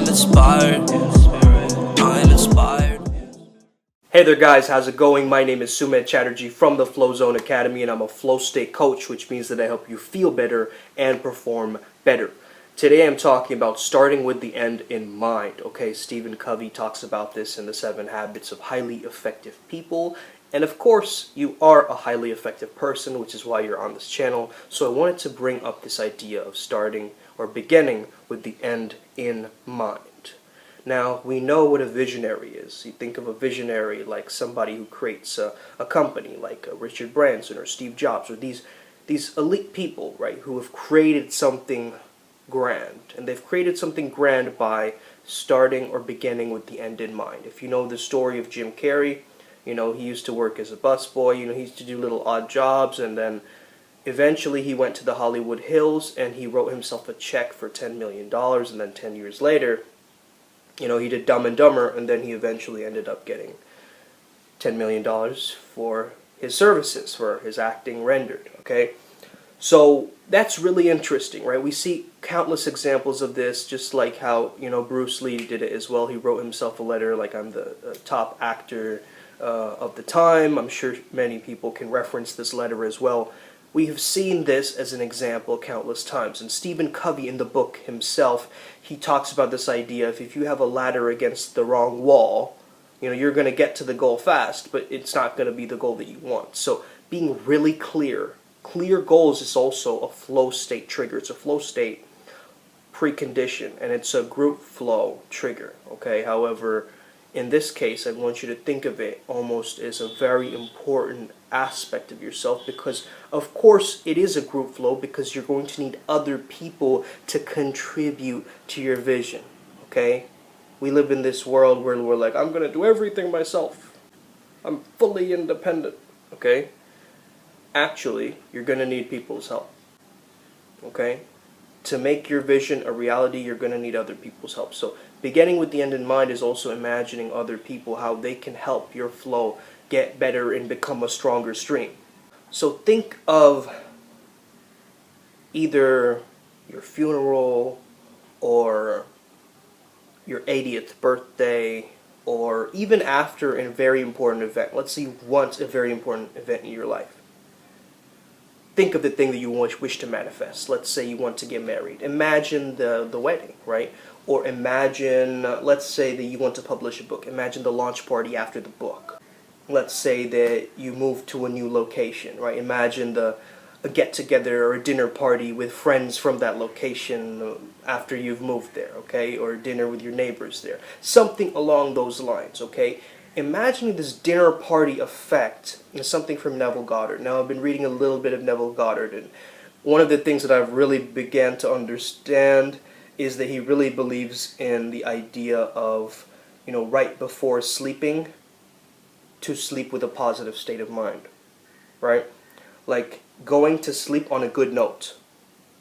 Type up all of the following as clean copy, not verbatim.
I'm inspired. I'm inspired. Hey there guys, how's it going? My name is Sumit Chatterjee from the Flow Zone Academy, and I'm a flow state coach, which means that I help you feel better and perform better. Today I'm talking about starting with the end in mind. Okay, Stephen Covey talks about this in the 7 Habits of Highly Effective People. And of course, you are a highly effective person, which is why you're on this channel. So I wanted to bring up this idea of starting or beginning with the end in mind. Now, we know what a visionary is. You think of a visionary like somebody who creates a company, like Richard Branson or Steve Jobs, or these elite people, right, who have created something grand. And they've created something grand by starting or beginning with the end in mind. If you know the story of Jim Carrey, he used to work as a busboy, he used to do little odd jobs, and then eventually he went to the Hollywood Hills and he wrote himself a check for $10 million, and then 10 years later, he did Dumb and Dumber, and then he eventually ended up getting $10 million for his services, for his acting rendered, okay? So that's really interesting, right? We see countless examples of this, just like how, Bruce Lee did it as well. He wrote himself a letter like, I'm the top actor of the time. I'm sure many people can reference this letter as well. We have seen this as an example countless times. And Stephen Covey, in the book himself, he talks about this idea of if you have a ladder against the wrong wall, you're going to get to the goal fast, but it's not going to be the goal that you want. So being really clear goals is also a flow state trigger. It's a flow state precondition, and it's a group flow trigger, okay? However, in this case, I want you to think of it almost as a very important aspect of yourself, because of course it is a group flow, because you're going to need other people to contribute to your vision, okay? We live in this world where we're like, I'm going to do everything myself. I'm fully independent, okay? Actually, you're going to need people's help, okay? To make your vision a reality, you're going to need other people's help. So beginning with the end in mind is also imagining other people, how they can help your flow get better and become a stronger stream. So think of either your funeral or your 80th birthday, or even after a very important event. Let's say you want a very important event in your life. Think of the thing that you wish to manifest. Let's say you want to get married. Imagine the wedding, right? Or imagine, let's say that you want to publish a book. Imagine the launch party after the book. Let's say that you move to a new location, right? Imagine a get-together or a dinner party with friends from that location after you've moved there, okay? Or dinner with your neighbors there. Something along those lines, okay? Imagining this dinner party effect is something from Neville Goddard. Now, I've been reading a little bit of Neville Goddard, and one of the things that I've really began to understand is that he really believes in the idea of, right before sleeping, to sleep with a positive state of mind, right? Like going to sleep on a good note,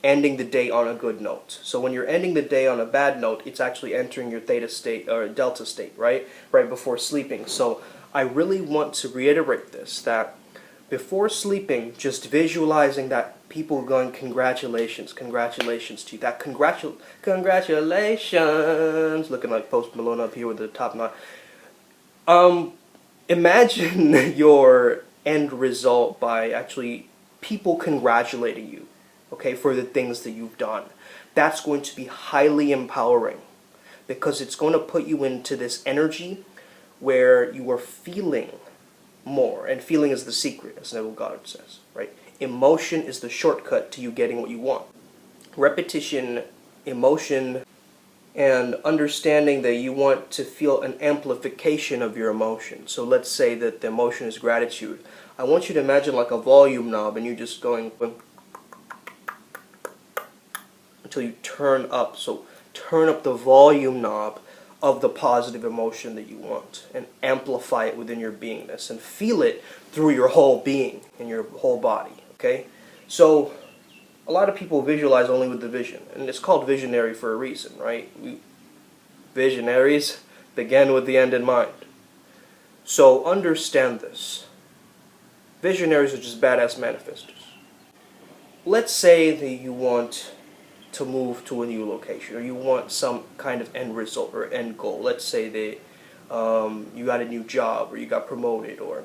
ending the day on a good note. So when you're ending the day on a bad note, it's actually entering your theta state or delta state, right? Right before sleeping. So I really want to reiterate this, that before sleeping, just visualizing that people going, congratulations to you. That congratulations, looking like Post Malone up here with the top knot. Imagine your end result by actually people congratulating you, okay, for the things that you've done. That's going to be highly empowering, because it's going to put you into this energy where you are feeling more, and feeling is the secret, as Neville Goddard says, right? Emotion is the shortcut to you getting what you want. Repetition, emotion, and understanding that you want to feel an amplification of your emotion. So let's say that the emotion is gratitude. I want you to imagine like a volume knob, and you're just going until you turn up. So turn up the volume knob of the positive emotion that you want, and amplify it within your beingness, and feel it through your whole being and your whole body, okay? So a lot of people visualize only with the vision, and it's called visionary for a reason, right? Visionaries begin with the end in mind. So understand this. Visionaries are just badass manifestors. Let's say that you want to move to a new location, or you want some kind of end result or end goal. Let's say you got a new job, or you got promoted, or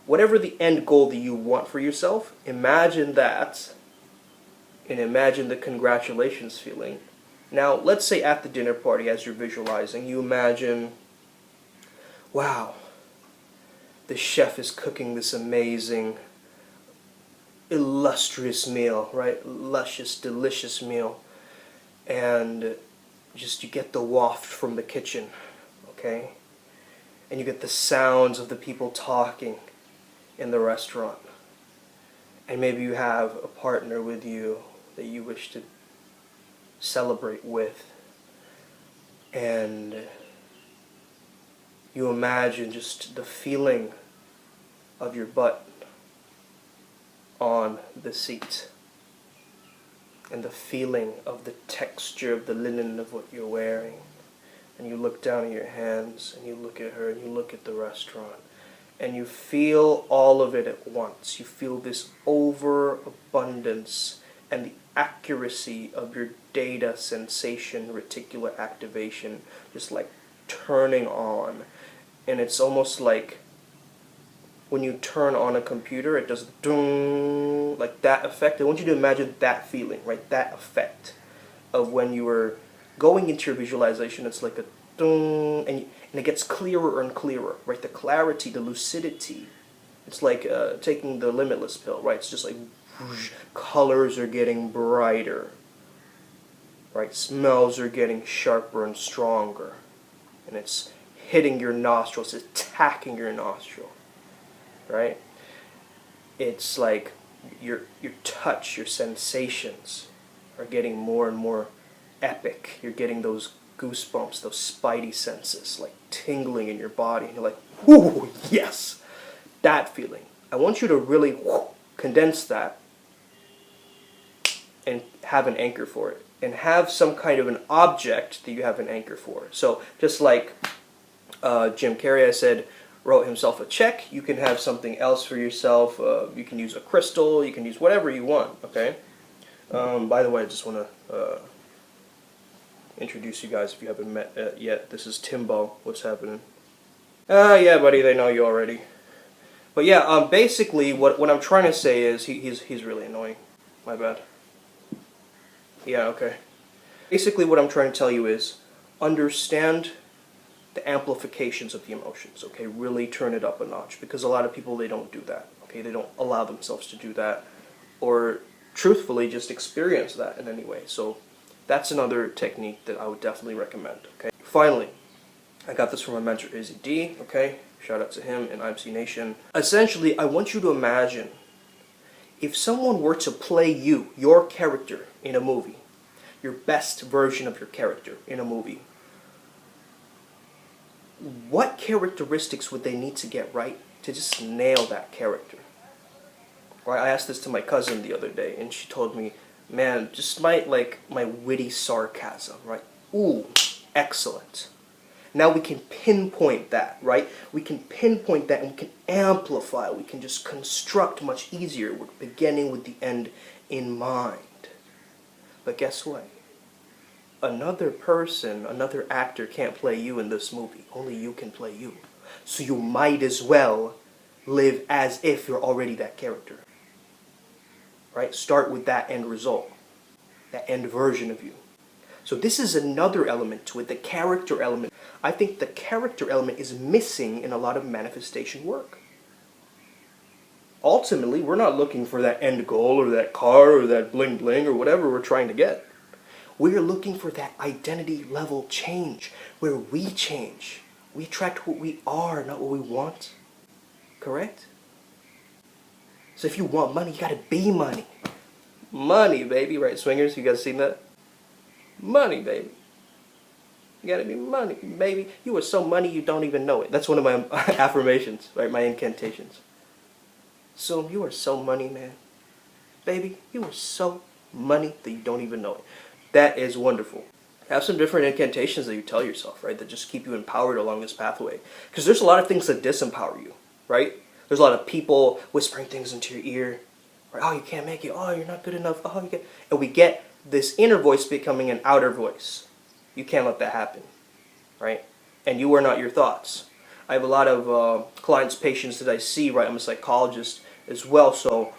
whatever the end goal that you want for yourself. Imagine that, and imagine the congratulations feeling. Now, let's say at the dinner party, as you're visualizing, you imagine, wow, the chef is cooking this amazing, illustrious meal, right? Luscious, delicious meal. And just you get the waft from the kitchen, okay? And you get the sounds of the people talking in the restaurant. And maybe you have a partner with you that you wish to celebrate with. And you imagine just the feeling of your butt on the seat, and the feeling of the texture of the linen of what you're wearing. And you look down at your hands, and you look at her, and you look at the restaurant, and you feel all of it at once. You feel this overabundance and the accuracy of your data sensation reticular activation just like turning on. And it's almost like when you turn on a computer, it does ding, like that effect. I want you to imagine that feeling, right? That effect of when you were going into your visualization. It's like a ding, and it gets clearer and clearer, right? The clarity, the lucidity. It's like taking the limitless pill, right? It's just like whoosh, colors are getting brighter, right? Smells are getting sharper and stronger, and it's hitting your nostrils, it's attacking your nostril. Right? It's like your touch, your sensations are getting more and more epic. You're getting those goosebumps, those spidey senses, like tingling in your body. And you're like, whoo, yes! That feeling. I want you to really condense that and have an anchor for it. And have some kind of an object that you have an anchor for. So just like Jim Carrey, I said, wrote himself a check. You can have something else for yourself. You can use a crystal. You can use whatever you want. Okay. By the way, I just want to introduce you guys if you haven't met yet. This is Timbo. What's happening? Yeah, buddy. They know you already. But yeah, basically, what I'm trying to say is he's really annoying. My bad. Yeah. Okay. Basically, what I'm trying to tell you is understand the amplifications of the emotions, okay? Really turn it up a notch, because a lot of people, they don't do that, okay? They don't allow themselves to do that, or truthfully just experience that in any way. So that's another technique that I would definitely recommend, okay? Finally, I got this from my mentor, Izzy D, okay? Shout out to him and IMC Nation. Essentially, I want you to imagine if someone were to play you, your character, in a movie, your best version of your character in a movie, what characteristics would they need to get right to just nail that character? Right, I asked this to my cousin the other day, and she told me, man, just my witty sarcasm, right? Ooh, excellent. Now we can pinpoint that, right? We can pinpoint that, and we can amplify. We can just construct much easier. We're beginning with the end in mind. But guess what? Another person, another actor can't play you in this movie. Only you can play you. So you might as well live as if you're already that character. Right? Start with that end result. That end version of you. So this is another element to it, the character element. I think the character element is missing in a lot of manifestation work. Ultimately, we're not looking for that end goal or that car or that bling bling or whatever we're trying to get. We're looking for that identity level change, where we change. We attract what we are, not what we want. Correct? So if you want money, you gotta be money. Money, baby. Right, swingers? You guys seen that? Money, baby. You gotta be money, baby. You are so money you don't even know it. That's one of my affirmations, right? My incantations. So you are so money, man. Baby, you are so money that you don't even know it. That is wonderful. Have some different incantations that you tell yourself, right? That just keep you empowered along this pathway. Because there's a lot of things that disempower you, right? There's a lot of people whispering things into your ear. Right? Oh, you can't make it. Oh, you're not good enough. Oh, you can't. And we get this inner voice becoming an outer voice. You can't let that happen, right? And you are not your thoughts. I have a lot of clients, patients that I see, right? I'm a psychologist as well, so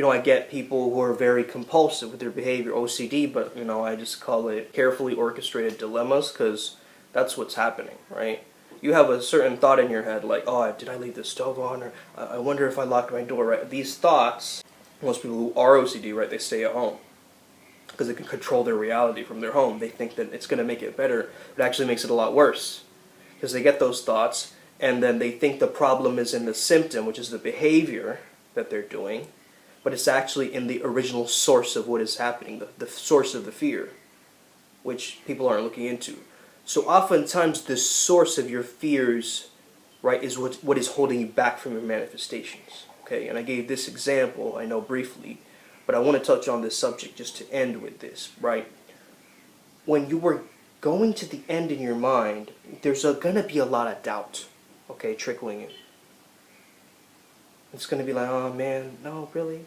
I get people who are very compulsive with their behavior, OCD, but I just call it carefully orchestrated dilemmas, because that's what's happening, right? You have a certain thought in your head, like, oh, did I leave the stove on, or I wonder if I locked my door, right? These thoughts, most people who are OCD, right, they stay at home because they can control their reality from their home. They think that it's going to make it better. It actually makes it a lot worse, because they get those thoughts, and then they think the problem is in the symptom, which is the behavior that they're doing, but it's actually in the original source of what is happening, the source of the fear, which people aren't looking into. So oftentimes the source of your fears, right, is what is holding you back from your manifestations. Okay, and I gave this example, I know briefly, but I want to touch on this subject just to end with this, right? When you are going to the end in your mind, there's going to be a lot of doubt, okay, trickling in. It's going to be like, oh man, no, really?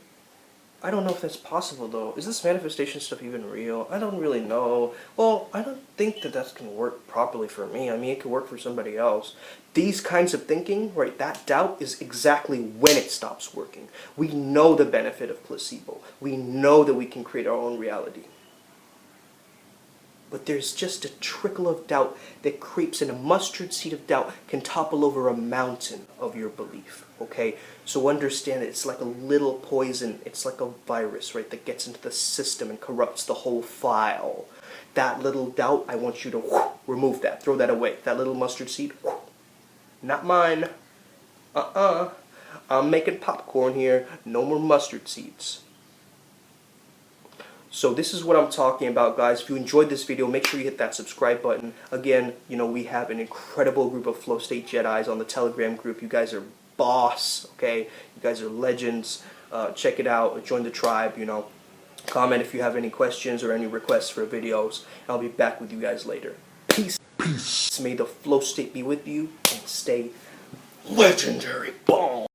I don't know if that's possible though. Is this manifestation stuff even real? I don't really know. Well, I don't think that that's going to work properly for me. I mean, it could work for somebody else. These kinds of thinking, right, that doubt is exactly when it stops working. We know the benefit of placebo. We know that we can create our own reality. But there's just a trickle of doubt that creeps in. A mustard seed of doubt can topple over a mountain of your belief, okay? So understand it. It's like a little poison. It's like a virus, right, that gets into the system and corrupts the whole file. That little doubt, I want you to remove that. Throw that away. That little mustard seed, not mine. I'm making popcorn here. No more mustard seeds. So this is what I'm talking about, guys. If you enjoyed this video, make sure you hit that subscribe button. Again, we have an incredible group of Flow State Jedis on the Telegram group. You guys are boss, okay? You guys are legends. Check it out. Join the tribe, Comment if you have any questions or any requests for videos. I'll be back with you guys later. Peace. Peace. May the Flow State be with you and stay legendary. Boom.